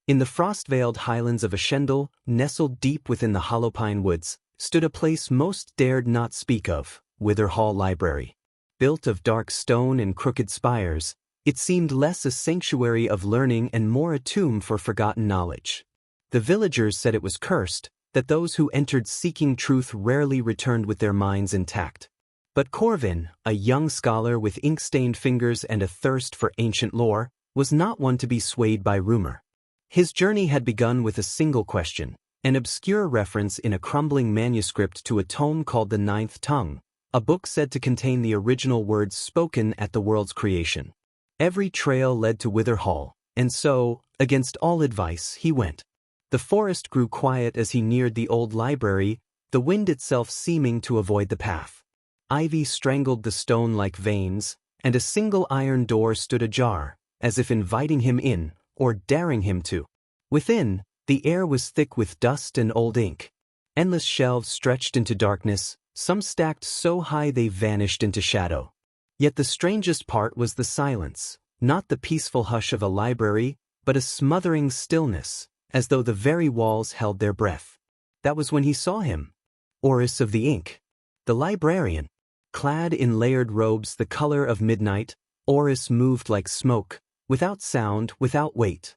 In the frost-veiled highlands of Ashendal, nestled deep within the hollow pine woods, stood a place most dared not speak of, Witherhall Library. Built of dark stone and crooked spires, it seemed less a sanctuary of learning and more a tomb for forgotten knowledge. The villagers said it was cursed, that those who entered seeking truth rarely returned with their minds intact. But Corvin, a young scholar with ink-stained fingers and a thirst for ancient lore, was not one to be swayed by rumor. His journey had begun with a single question, an obscure reference in a crumbling manuscript to a tome called the Ninth Tongue, a book said to contain the original words spoken at the world's creation. Every trail led to Witherhall, and so, against all advice, he went. The forest grew quiet as he neared the old library, the wind itself seeming to avoid the path. Ivy strangled the stone like veins, and a single iron door stood ajar, as if inviting him in, or daring him to. Within, the air was thick with dust and old ink. Endless shelves stretched into darkness, some stacked so high they vanished into shadow. Yet the strangest part was the silence, not the peaceful hush of a library, but a smothering stillness, as though the very walls held their breath. That was when he saw him. Oris of the Ink. The librarian. Clad in layered robes the color of midnight, Oris moved like smoke, without sound, without weight.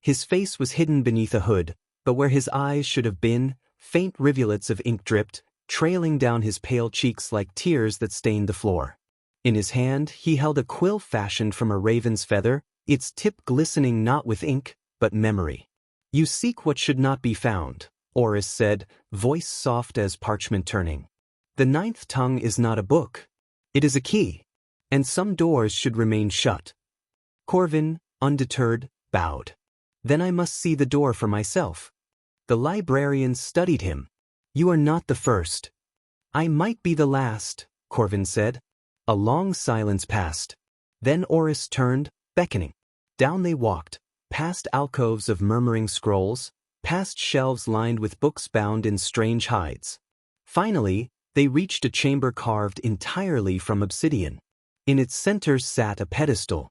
His face was hidden beneath a hood, but where his eyes should have been, faint rivulets of ink dripped, trailing down his pale cheeks like tears that stained the floor. In his hand he held a quill fashioned from a raven's feather, its tip glistening not with ink, but memory. "You seek what should not be found," Oris said, voice soft as parchment turning. "The Ninth Tongue is not a book. It is a key, and some doors should remain shut." Corvin, undeterred, bowed. "Then I must see the door for myself." The librarian studied him. "You are not the first." "I might be the last," Corvin said. A long silence passed. Then Oris turned, beckoning. Down they walked, past alcoves of murmuring scrolls, past shelves lined with books bound in strange hides. Finally, they reached a chamber carved entirely from obsidian. In its center sat a pedestal,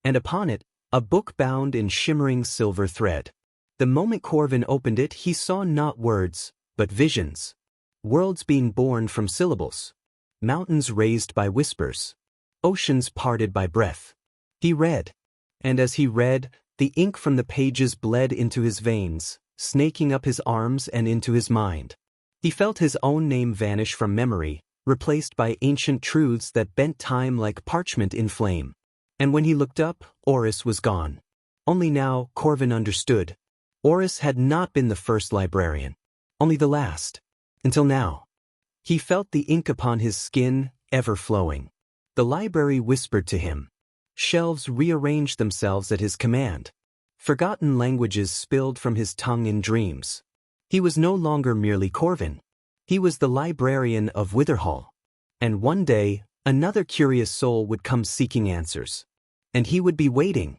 and upon it, a book bound in shimmering silver thread. The moment Corvin opened it, he saw not words, but visions. Worlds being born from syllables. Mountains raised by whispers. Oceans parted by breath. He read. And as he read, the ink from the pages bled into his veins, snaking up his arms and into his mind. He felt his own name vanish from memory, replaced by ancient truths that bent time like parchment in flame. And when he looked up, Oris was gone. Only now, Corvin understood. Oris had not been the first librarian. Only the last. Until now. He felt the ink upon his skin, ever flowing. The library whispered to him. Shelves rearranged themselves at his command. Forgotten languages spilled from his tongue in dreams. He was no longer merely Corvin. He was the Librarian of Witherhall. And one day, another curious soul would come seeking answers. And he would be waiting.